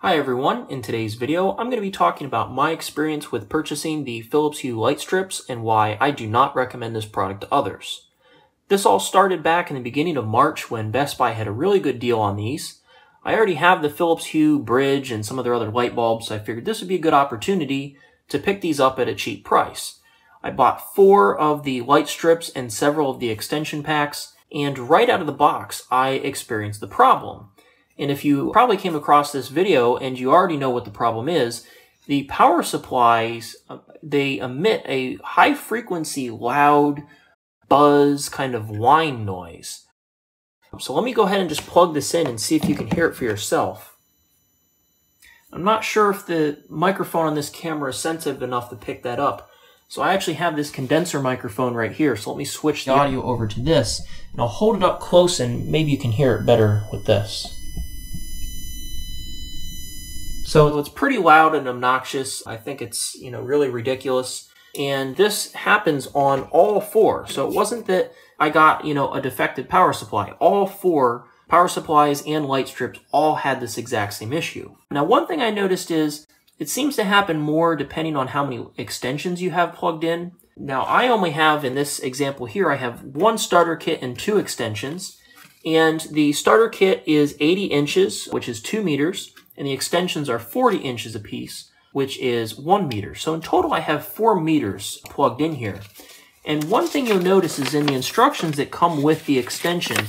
Hi everyone, in today's video I'm going to be talking about my experience with purchasing the Philips Hue Lightstrips and why I do not recommend this product to others. This all started back in the beginning of March when Best Buy had a really good deal on these. I already have the Philips Hue Bridge and some of their other light bulbs, so I figured this would be a good opportunity to pick these up at a cheap price. I bought 4 of the light strips and several of the extension packs, and right out of the box I experienced the problem. And if you probably came across this video and you already know what the problem is, the power supplies, they emit a high frequency, loud, buzz kind of whine noise. So let me go ahead and just plug this in and see if you can hear it for yourself. I'm not sure if the microphone on this camera is sensitive enough to pick that up. So I actually have this condenser microphone right here, so let me switch the audio over to this, and I'll hold it up close and maybe you can hear it better with this. So it's pretty loud and obnoxious. I think it's, really ridiculous. And this happens on all 4. So it wasn't that I got, a defective power supply. All 4 power supplies and light strips all had this exact same issue. Now, one thing I noticed is it seems to happen more depending on how many extensions you have plugged in. Now, I only have, in this example here, I have 1 starter kit and 2 extensions. And the starter kit is 80 inches, which is 2 meters. And the extensions are 40 inches apiece, which is 1 meter. So in total, I have 4 meters plugged in here. And one thing you'll notice is in the instructions that come with the extension,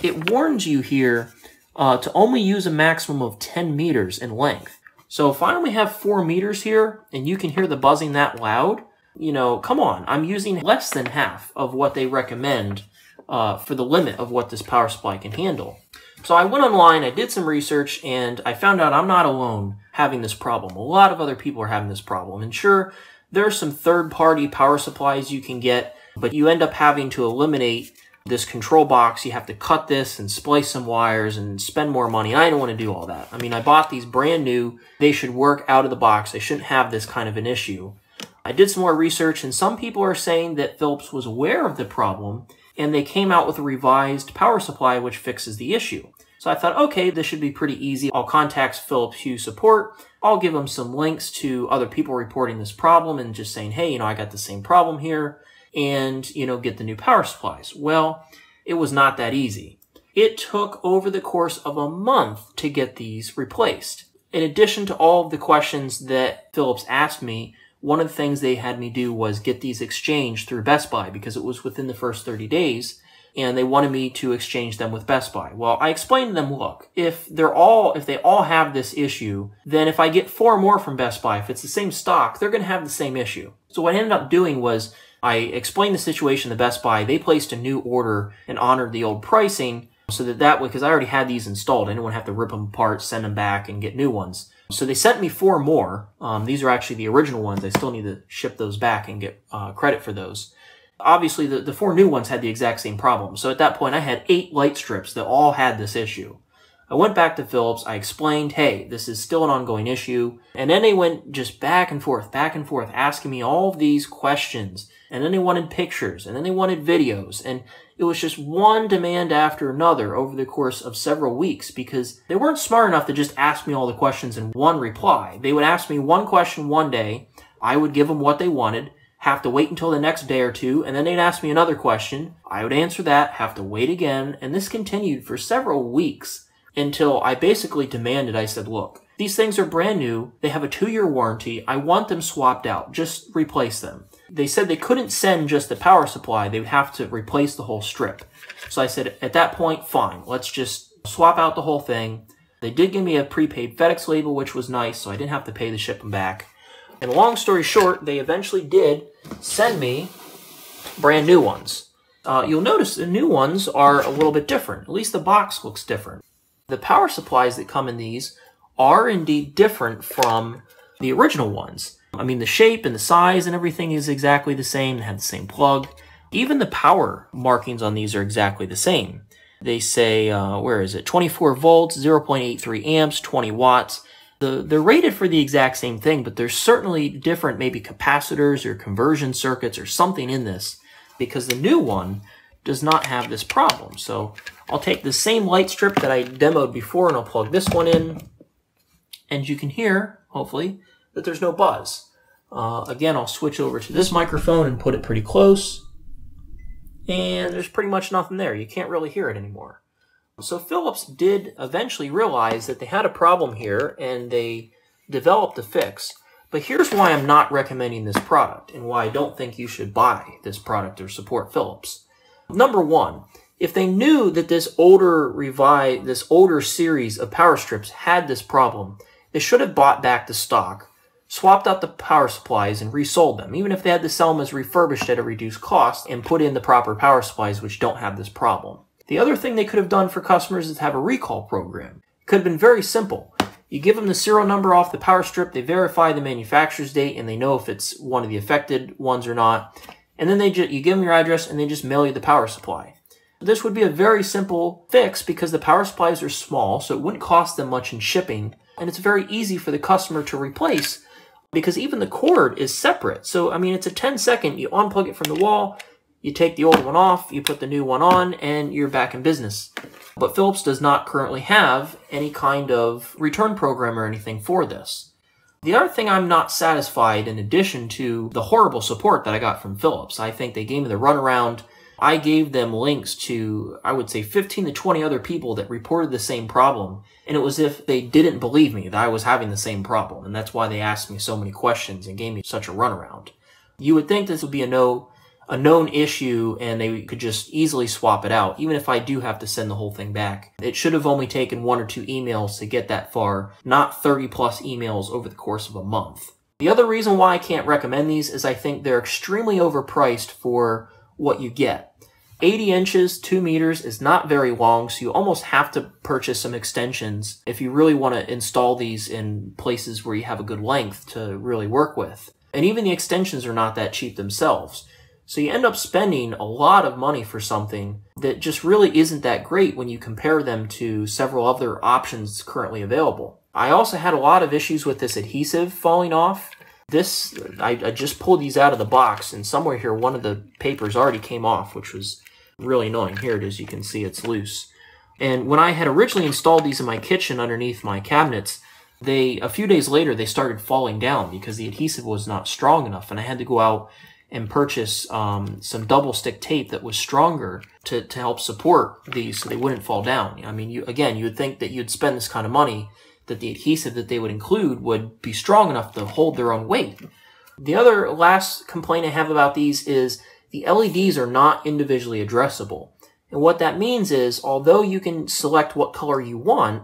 it warns you here to only use a maximum of 10 meters in length. So if I only have 4 meters here, and you can hear the buzzing that loud, come on, I'm using less than half of what they recommend for the limit of what this power supply can handle. So I went online, I did some research, and I found out I'm not alone having this problem. A lot of other people are having this problem. And sure, there are some third-party power supplies you can get, but you end up having to eliminate this control box. You have to cut this and splice some wires and spend more money. I don't want to do all that. I mean, I bought these brand new. They should work out of the box. They shouldn't have this kind of an issue. I did some more research, and some people are saying that Philips was aware of the problem, and they came out with a revised power supply which fixes the issue. So I thought, okay, this should be pretty easy. I'll contact Philips Hue support. I'll give them some links to other people reporting this problem and just saying, hey, I got the same problem here, and, get the new power supplies. Well, it was not that easy. It took over the course of a month to get these replaced. In addition to all of the questions that Philips asked me, one of the things they had me do was get these exchanged through Best Buy because it was within the first 30 days, and they wanted me to exchange them with Best Buy. Well, I explained to them, look, if they all have this issue, then if I get 4 more from Best Buy, if it's the same stock, they're going to have the same issue. So what I ended up doing was I explained the situation to Best Buy. They placed a new order and honored the old pricing so that way, because I already had these installed, I didn't want to have to rip them apart, send them back, and get new ones. So they sent me 4 more. These are actually the original ones. I still need to ship those back and get credit for those. Obviously, the 4 new ones had the exact same problem. So at that point, I had 8 light strips that all had this issue. I went back to Philips. I explained, hey, this is still an ongoing issue. And then they went just back and forth, asking me all of these questions. And then they wanted pictures, and then they wanted videos. And it was just one demand after another over the course of several weeks because they weren't smart enough to just ask me all the questions in one reply. They would ask me one question one day. I would give them what they wanted. Have to wait until the next day or 2, and then they'd ask me another question. I would answer that, have to wait again, and this continued for several weeks until I basically demanded. I said, look, these things are brand new. They have a 2-year warranty. I want them swapped out. Just replace them. They said they couldn't send just the power supply. They would have to replace the whole strip. So I said, at that point, fine. Let's just swap out the whole thing. They did give me a prepaid FedEx label, which was nice, so I didn't have to pay to ship them back. And long story short, they eventually did send me brand new ones. You'll notice the new ones are a little bit different. At least the box looks different. The power supplies that come in these are indeed different from the original ones. I mean, the shape and the size and everything is exactly the same. They have the same plug. Even the power markings on these are exactly the same. They say, 24 volts, 0.83 amps, 20 watts. They're rated for the exact same thing, but there's certainly different maybe capacitors or conversion circuits or something in this because the new one does not have this problem. So I'll take the same light strip that I demoed before and I'll plug this one in. and you can hear, hopefully, that there's no buzz. Again, I'll switch over to this microphone and put it pretty close, and there's pretty much nothing there. You can't really hear it anymore. So Philips did eventually realize that they had a problem here, and they developed a fix. But here's why I'm not recommending this product, and why I don't think you should buy this product or support Philips. Number one, if they knew that this older series of power strips had this problem, they should have bought back the stock, swapped out the power supplies, and resold them, even if they had to sell them as refurbished at a reduced cost, and put in the proper power supplies which don't have this problem. The other thing they could have done for customers is have a recall program. It could have been very simple. You give them the serial number off the power strip, they verify the manufacturer's date, and they know if it's one of the affected ones or not. And then you give them your address, and they just mail you the power supply. This would be a very simple fix because the power supplies are small, so it wouldn't cost them much in shipping. And it's very easy for the customer to replace because even the cord is separate. So, I mean, it's a 10-second. You unplug it from the wall, you take the old one off, you put the new one on, and you're back in business. But Philips does not currently have any kind of return program or anything for this. The other thing I'm not satisfied, in addition to the horrible support that I got from Philips, I think they gave me the runaround. I gave them links to, I would say, 15 to 20 other people that reported the same problem. And it was as if they didn't believe me that I was having the same problem. And that's why they asked me so many questions and gave me such a runaround. You would think this would be a known issue and they could just easily swap it out, even if I do have to send the whole thing back. It should have only taken 1 or 2 emails to get that far, not 30 plus emails over the course of a month. The other reason why I can't recommend these is I think they're extremely overpriced for what you get. 80 inches, 2 meters is not very long, so you almost have to purchase some extensions if you really want to install these in places where you have a good length to really work with. And even the extensions are not that cheap themselves. So you end up spending a lot of money for something that just really isn't that great when you compare them to several other options currently available. I also had a lot of issues with this adhesive falling off. I just pulled these out of the box, and somewhere here one of the papers already came off, which was really annoying. Here it is, you can see it's loose. And when I had originally installed these in my kitchen underneath my cabinets, a few days later they started falling down because the adhesive was not strong enough, and I had to go out and purchase some double stick tape that was stronger to help support these so they wouldn't fall down. I mean, you would think that you'd spend this kind of money, that the adhesive that they would include would be strong enough to hold their own weight. The other last complaint I have about these is the LEDs are not individually addressable. And what that means is, although you can select what color you want,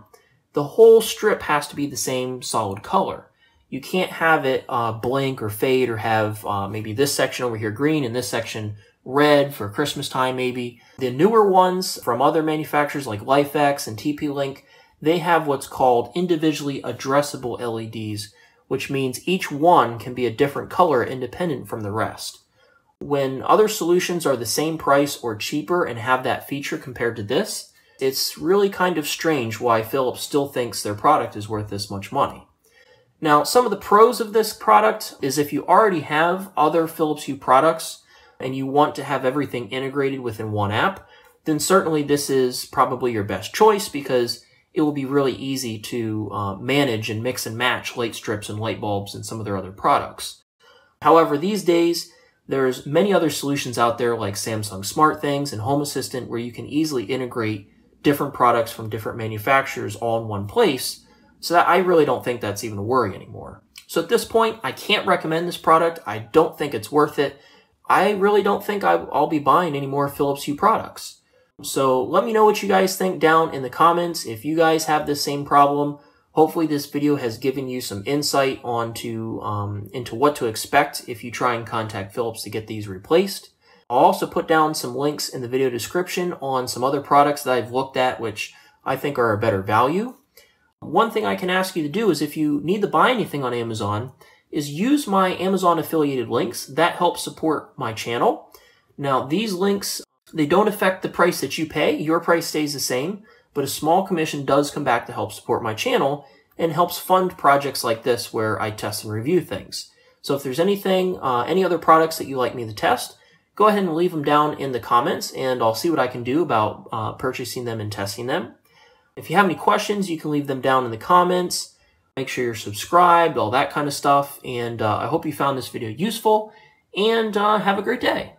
the whole strip has to be the same solid color. You can't have it blink or fade or have maybe this section over here green and this section red for Christmas time maybe. The newer ones from other manufacturers like LifeX and TP-Link, they have what's called individually addressable LEDs, which means each one can be a different color independent from the rest. When other solutions are the same price or cheaper and have that feature compared to this, it's really kind of strange why Philips still thinks their product is worth this much money. Now, some of the pros of this product is if you already have other Philips Hue products and you want to have everything integrated within one app, then certainly this is probably your best choice because it will be really easy to manage and mix and match light strips and light bulbs and some of their other products. However, these days, there's many other solutions out there like Samsung SmartThings and Home Assistant where you can easily integrate different products from different manufacturers all in one place. So that I really don't think that's even a worry anymore. So at this point, I can't recommend this product. I don't think it's worth it. I really don't think I'll be buying any more Philips Hue products. So let me know what you guys think down in the comments. If you guys have the same problem, hopefully this video has given you some insight into what to expect if you try and contact Philips to get these replaced. I'll also put down some links in the video description on some other products that I've looked at which I think are a better value. One thing I can ask you to do is if you need to buy anything on Amazon is use my Amazon affiliated links. That helps support my channel. Now these links, they don't affect the price that you pay. Your price stays the same, but a small commission does come back to help support my channel and helps fund projects like this where I test and review things. So if there's anything, any other products that you'd like me to test, go ahead and leave them down in the comments and I'll see what I can do about purchasing them and testing them. If you have any questions, you can leave them down in the comments. Make sure you're subscribed, all that kind of stuff. And I hope you found this video useful, and have a great day.